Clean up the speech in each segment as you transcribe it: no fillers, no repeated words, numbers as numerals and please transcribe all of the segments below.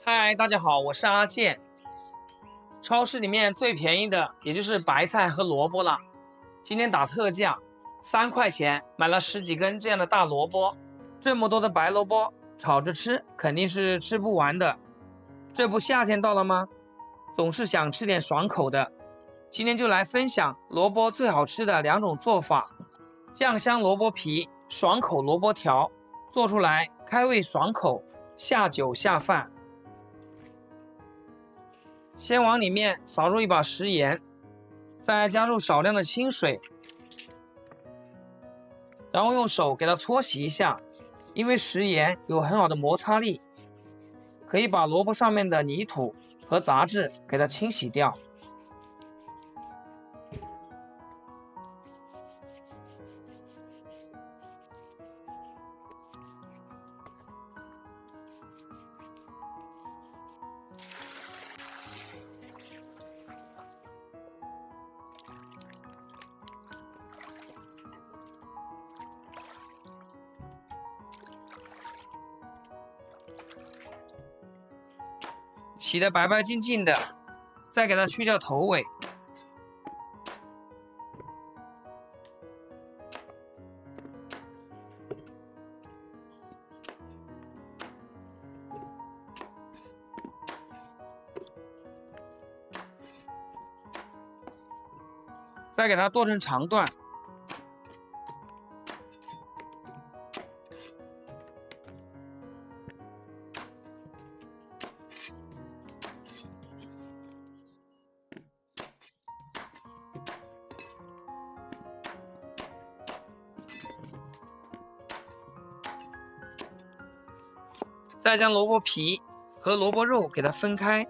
嗨，大家好，我是阿健。超市里面最便宜的也就是白菜和萝卜了，今天打特价，3块钱买了十几根这样的大萝卜。这么多的白萝卜炒着吃肯定是吃不完的。这不夏天到了吗？总是想吃点爽口的。今天就来分享萝卜最好吃的2种做法：酱香萝卜皮、爽口萝卜条，做出来开胃爽口，下酒下饭。先往里面撒入一把食盐，再加入少量的清水，然后用手给它搓洗一下，因为食盐有很好的摩擦力，可以把萝卜上面的泥土和杂质给它清洗掉。洗得白白净净的，再给它去掉头尾。再给它剁成长段。再将萝卜皮和萝卜肉给它分开，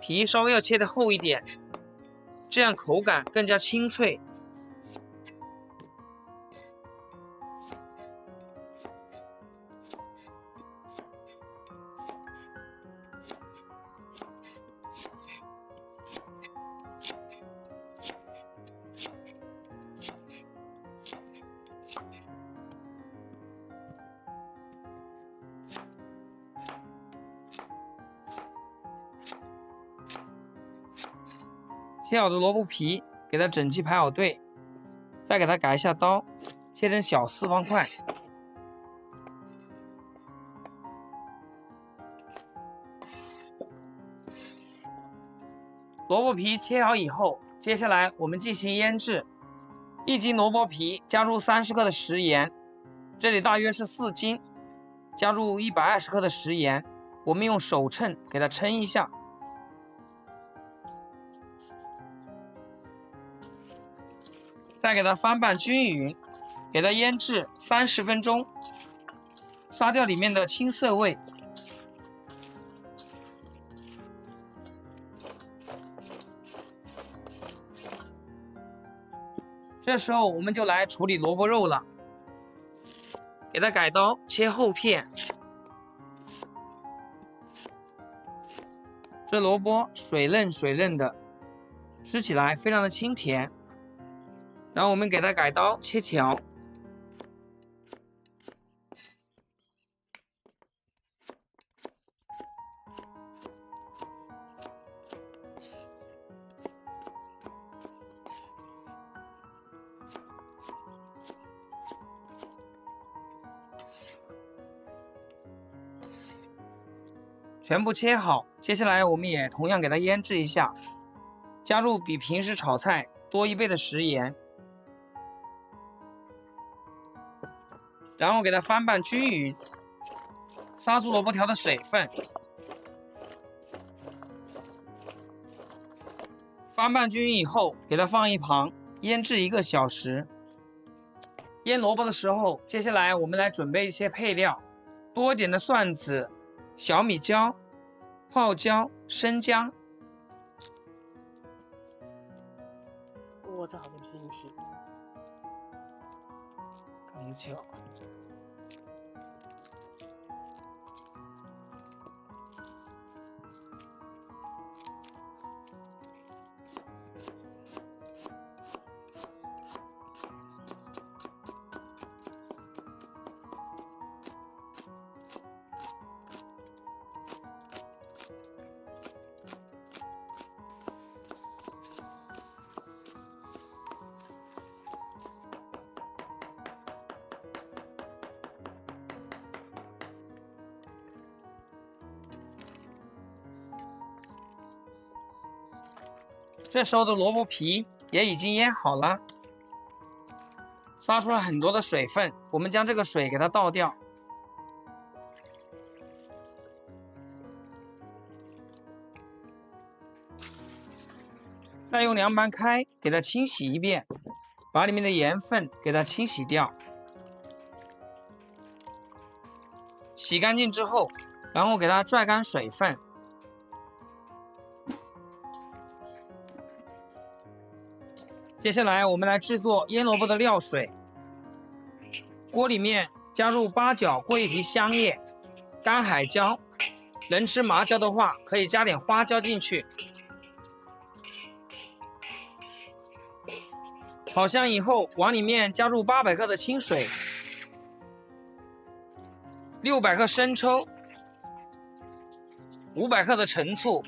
皮稍微要切得厚一点，这样口感更加清脆。切好的萝卜皮给它整齐排好队，再给它改一下刀，切成小4方块。萝卜皮切好以后，接下来我们进行腌制。1斤萝卜皮加入30克的食盐，这里大约是4斤，加入120克的食盐，我们用手称给它称一下。再给它翻拌均匀，给它腌制30分钟，杀掉里面的青涩味。这时候我们就来处理萝卜肉了，给它改刀切厚片。这萝卜水嫩水嫩的，吃起来非常的清甜。然后我们给它改刀切条，全部切好。接下来我们也同样给它腌制一下，加入比平时炒菜多1倍的食盐，然后给它翻拌均匀，杀出萝卜条的水分。翻拌均匀以后，给它放一旁，腌制1个小时。腌萝卜的时候，接下来我们来准备一些配料，多一点的蒜子、小米椒、泡椒、生姜。我这好像偏心。刚巧。这时候的萝卜皮也已经腌好了，撒出了很多的水分，我们将这个水给它倒掉。再用凉白开给它清洗一遍，把里面的盐分给它清洗掉。洗干净之后，然后给它拽干水分。接下来我们来制作腌萝卜的料水。锅里面加入八角、桂皮、香叶、干海椒，能吃麻椒的话可以加点花椒进去。炒香以后，往里面加入800克的清水，600克生抽，500克的陈醋，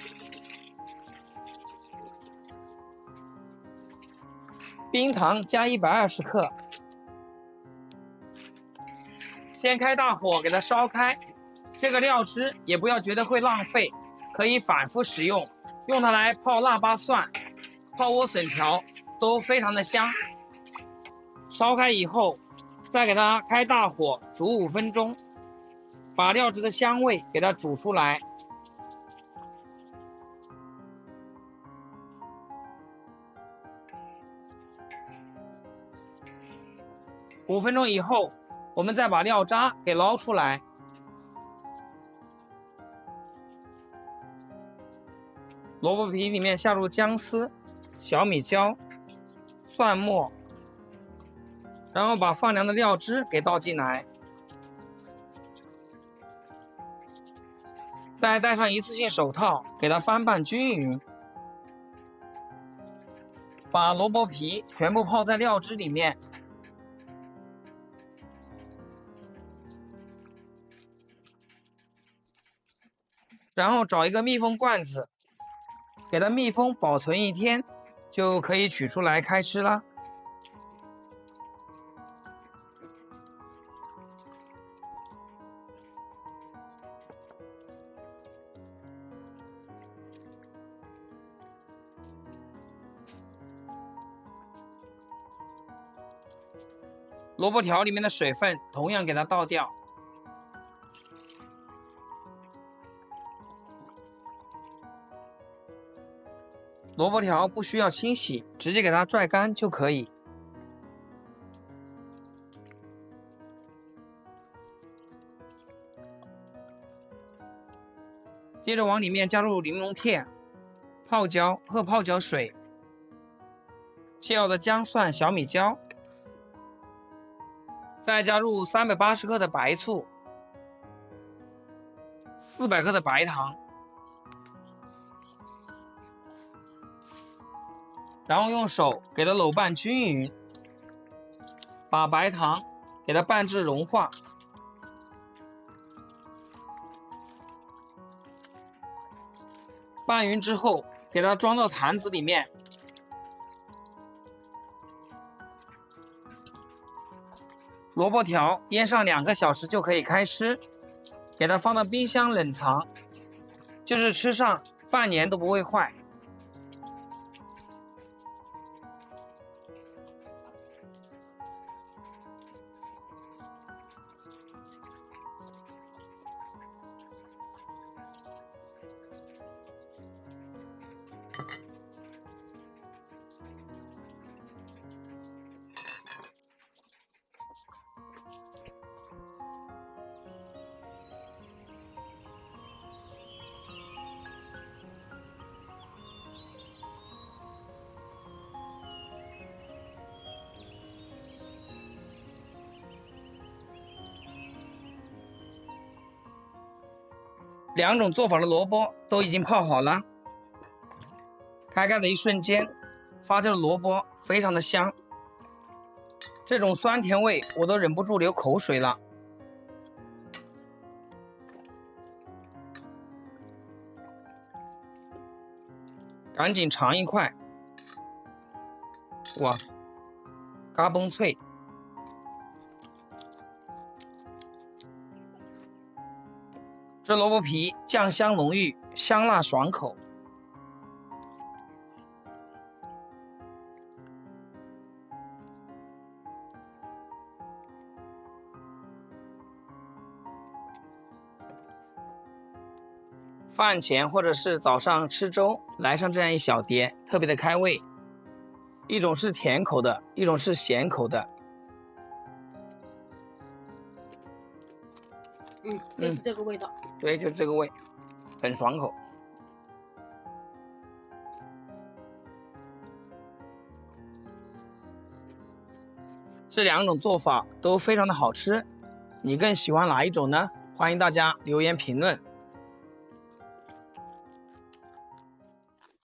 冰糖加120克。先开大火给它烧开，这个料汁也不要觉得会浪费，可以反复使用，用它来泡腊八蒜、泡莴笋条都非常的香。烧开以后，再给它开大火煮5分钟，把料汁的香味给它煮出来。5分钟以后，我们再把料渣给捞出来。萝卜皮里面下入姜丝、小米椒、蒜末，然后把放凉的料汁给倒进来，再戴上一次性手套，给它翻拌均匀。把萝卜皮全部泡在料汁里面，然后找一个密封罐子，给它密封保存1天，就可以取出来开吃啦。萝卜条里面的水分同样给它倒掉。萝卜条不需要清洗，直接给它拽干就可以。接着往里面加入柠檬片、泡椒和泡椒水、切好的姜蒜、小米椒，再加入380克的白醋、400克的白糖，然后用手给它揉拌均匀，把白糖给它拌至融化。拌匀之后，给它装到坛子里面。萝卜条腌上2个小时就可以开吃，给它放到冰箱冷藏，就是吃上半年都不会坏。2种做法的萝卜都已经泡好了，开盖的一瞬间，发酵的萝卜非常的香，这种酸甜味我都忍不住流口水了。赶紧尝一块，哇，嘎嘣脆。这萝卜皮酱香浓郁，香辣爽口。饭前或者是早上吃粥，来上这样一小碟，特别的开胃。一种是甜口的，一种是咸口的。就是这个味道。对，就是这个味，很爽口。这两种做法都非常的好吃，你更喜欢哪一种呢？欢迎大家留言评论。